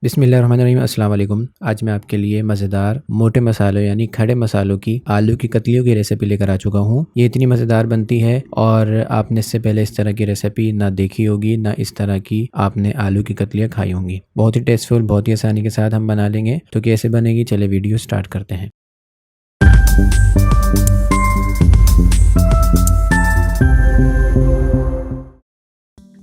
बिस्मिल्लाहिर्रहमानिर्रहीम। अस्सलाम वालेकुम। आज मैं आपके लिए मज़ेदार मोटे मसालों यानी खड़े मसालों की आलू की कतलियों की रेसिपी लेकर आ चुका हूँ। ये इतनी मज़ेदार बनती है और आपने इससे पहले इस तरह की रेसिपी ना देखी होगी ना इस तरह की आपने आलू की कतलियाँ खाई होंगी। बहुत ही टेस्टफुल, बहुत ही आसानी के साथ हम बना लेंगे। तो कैसे बनेगी, चले वीडियो स्टार्ट करते हैं।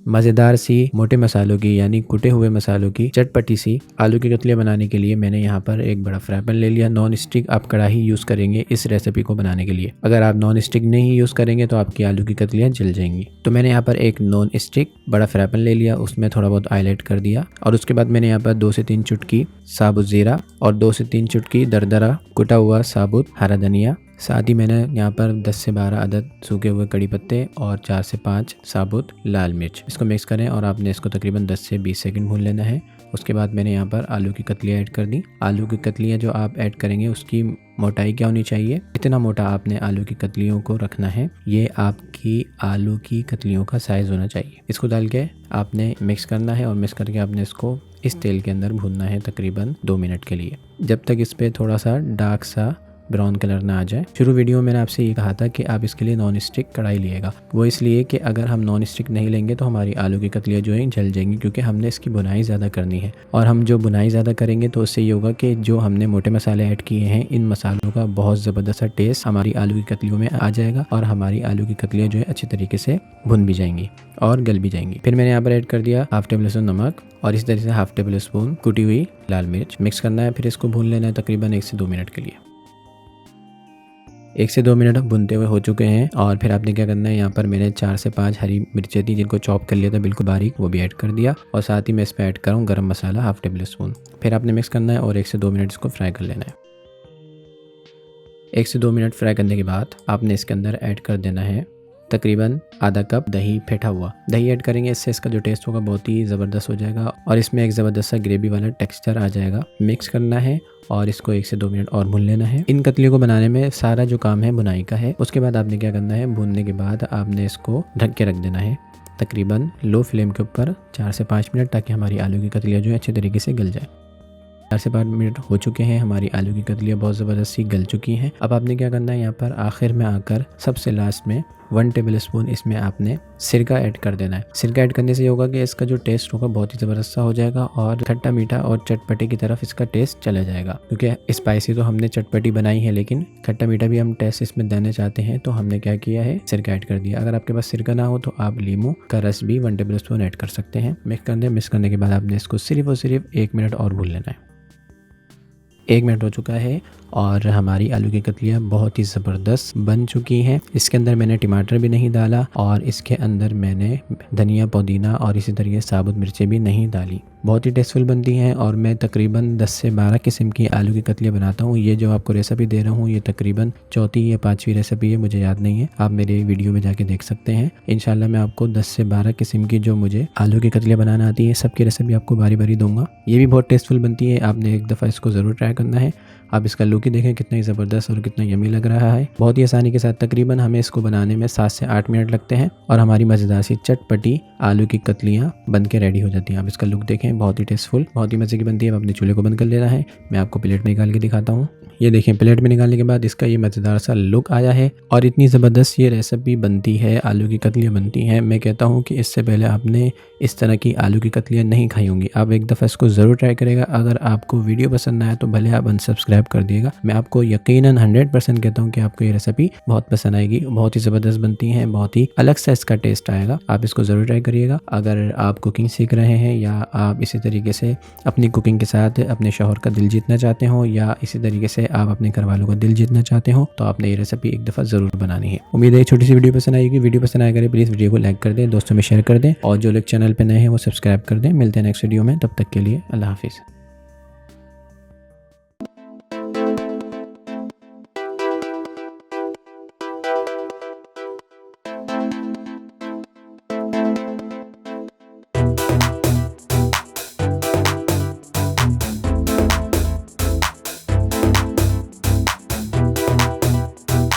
मज़ेदार सी मोटे मसालों की यानी कुटे हुए मसालों की चटपटी सी आलू की कतलियाँ बनाने के लिए मैंने यहाँ पर एक बड़ा फ्राई पैन ले लिया। नॉन स्टिक आप कढ़ाई यूज़ करेंगे इस रेसिपी को बनाने के लिए। अगर आप नॉन स्टिक नहीं यूज़ करेंगे तो आपकी आलू की कतलियाँ जल जाएंगी। तो मैंने यहाँ पर एक नॉन स्टिक बड़ा फ्राई पैन ले लिया, उसमें थोड़ा बहुत ऑयल ऐड कर दिया और उसके बाद मैंने यहाँ पर 2 से 3 चुटकी साबुत ज़ीरा और 2 से 3 चुटकी दरदरा कुटा हुआ साबुत हरा धनिया, साथ ही मैंने यहाँ पर 10 से 12 अदद सूखे हुए कड़ी पत्ते और 4 से 5 साबुत लाल मिर्च, इसको मिक्स करें और आपने इसको तकरीबन 10 से 20 सेकंड भून लेना है। उसके बाद मैंने यहाँ पर आलू की कतलियाँ ऐड कर दी। आलू की कतलियाँ जो आप ऐड करेंगे उसकी मोटाई क्या होनी चाहिए, इतना मोटा आपने आलू की कतलियों को रखना है। ये आपकी आलू की कतलियों का साइज़ होना चाहिए। इसको डाल के आपने मिक्स करना है और मिक्स करके आपने इसको इस तेल के अंदर भूनना है तकरीबन 2 मिनट के लिए, जब तक इस पर थोड़ा सा डार्क सा ब्राउन कलर ना आ जाए। शुरू वीडियो में मैंने आपसे ये कहा था कि आप इसके लिए नॉन स्टिक कढ़ाई लिएगा। वो इसलिए कि अगर हम नॉन स्टिक नहीं लेंगे तो हमारी आलू की कतलियाँ जो हैं जल जाएंगी, क्योंकि हमने इसकी बुनाई ज़्यादा करनी है। और हम जो बुनाई ज़्यादा करेंगे तो उससे ये होगा कि जो हमने मोटे मसाले ऐड किए हैं इन मसालों का बहुत ज़बरदस्त टेस्ट हमारी आलू की कतलियों में आ जाएगा और हमारी आलू की कतलियाँ जो है अच्छी तरीके से भुन भी जाएंगी और गल भी जाएंगी। फिर मैंने यहाँ पर ऐड कर दिया हाफ टेबल स्पून नमक और इस तरीके से हाफ टेबल स्पून कुटी हुई लाल मिर्च। मिक्स करना है, फिर इसको भून लेना है तकरीबन 1 से 2 मिनट के लिए। 1 से 2 मिनट भुनते हुए हो चुके हैं और फिर आपने क्या करना है, यहाँ पर मैंने 4 से 5 हरी मिर्चें थी जिनको चॉप कर लिया था बिल्कुल बारीक, वो भी ऐड कर दिया और साथ ही मैं इस पर ऐड करूँ गरम मसाला हाफ टेबल स्पून। फिर आपने मिक्स करना है और 1 से 2 मिनट इसको फ्राई कर लेना है। 1 से 2 मिनट फ्राई करने के बाद आपने इसके अंदर ऐड कर देना है तकरीबन आधा कप दही फेंटा हुआ। दही ऐड करेंगे, इससे इसका जो टेस्ट होगा बहुत ही ज़बरदस्त हो जाएगा और इसमें एक ज़बरदस्त सा ग्रेवी वाला टेक्सचर आ जाएगा। मिक्स करना है और इसको 1 से 2 मिनट और भून लेना है। इन कतलियों को बनाने में सारा जो काम है बुनाई का है। उसके बाद आपने क्या करना है, भूनने के बाद आपने इसको ढक के रख देना है तकरीबन लो फ्लेम के ऊपर 4 से 5 मिनट, ताकि हमारी आलू की कतलियाँ जो है अच्छे तरीके से गल जाए। 4 से 5 मिनट हो चुके हैं, हमारी आलू की कतलियाँ बहुत ज़बरदस्त सी गल चुकी हैं। अब आपने क्या करना है, यहाँ पर आखिर में आकर सबसे लास्ट में 1 टेबल स्पून इसमें आपने सिरका ऐड कर देना है। सिरका ऐड करने से ये होगा कि इसका जो टेस्ट होगा बहुत ही ज़बरदस्त सा हो जाएगा और खट्टा मीठा और चटपटे की तरफ इसका टेस्ट चला जाएगा। क्योंकि स्पाइसी तो हमने चटपटी बनाई है लेकिन खट्टा मीठा भी हम टेस्ट इसमें देना चाहते हैं, तो हमने क्या किया है, सिरका ऐड कर दिया। अगर आपके पास सिरका ना हो तो आप लीमू का रस भी 1 टेबल स्पून ऐड कर सकते हैं। मिक्स करने के बाद आपने इसको सिर्फ और सिर्फ 1 मिनट और भून लेना है। 1 मिनट हो चुका है और हमारी आलू की कतलियाँ बहुत ही ज़बरदस्त बन चुकी हैं। इसके अंदर मैंने टमाटर भी नहीं डाला और इसके अंदर मैंने धनिया पुदीना और इसी तरीके साबुत मिर्चें भी नहीं डाली। बहुत ही टेस्टफुल बनती हैं और मैं तकरीबन 10 से 12 किस्म की आलू की कतलियाँ बनाता हूँ। ये जो आपको रेसिपी दे रहा हूँ ये तकरीबन 4थी या 5वीं रेसिपी है, मुझे याद नहीं है। आप मेरे वीडियो में जाके देख सकते हैं। इंशाल्लाह मैं आपको 10 से 12 किस्म की जो मुझे आलू की कतलियाँ बनाना आती है सबकी रेसिपी आपको बारी बारी दूंगा। ये भी बहुत टेस्टफुल बनती है, आपने एक दफ़ा इसको ज़रूर ट्राई करना है। आप इसका लुक ही देखें कितना ही ज़बरदस्त और कितना यमी लग रहा है। बहुत ही आसानी के साथ तकरीबन हमें इसको बनाने में 7 से 8 मिनट लगते हैं और हमारी मज़ेदार सी चटपटी आलू की कतलियाँ बन के रेडी हो जाती हैं। आप इसका लुक देखें, बहुत ही टेस्टफुल, बहुत ही मज़े की बनती है। अब अपने चूल्हे को बंद कर लेना है। मैं आपको प्लेट में निकाल के दिखाता हूँ। ये देखें, प्लेट में निकालने के बाद इसका ये मज़ेदार सा लुक आया है और इतनी ज़बरदस्त ये रेसिपी बनती है, आलू की कतलियाँ बनती हैं। मैं कहता हूँ कि इससे पहले आपने इस तरह की आलू की कतलियाँ नहीं खाई होंगी। आप एक दफ़ा इसको ज़रूर ट्राई करेगा। अगर आपको वीडियो पसंद आया तो भले आप अनसब्सक्राइब कर दिएगा। मैं आपको यकीनन 100% कहता हूँ कि आपको ये रेसिपी बहुत पसंद आएगी। बहुत ही ज़बरदस्त बनती हैं, बहुत ही अलग सा इसका टेस्ट आएगा। आप इसको ज़रूर ट्राई करिएगा। अगर आप कुकिंग सीख रहे हैं या आप इसी तरीके से अपनी कुकिंग के साथ अपने शौहर का दिल जीतना चाहते हो या इसी तरीके से आप अपने घर वालों का दिल जीतना चाहते हो, तो आपने ये रेसिपी एक दफ़ा ज़रूर बनानी है। उम्मीद है छोटी सी वीडियो पसंद आएगी। वीडियो पसंद आएगा प्लीज़ वीडियो को लाइक कर दें, दोस्तों में शेयर कर दें और जो लोग चैनल पर नए हैं वो सब्सक्राइब कर दें। मिलते हैं नेक्स्ट वीडियो में, तब तक के लिए अल्लाह हाफिज़।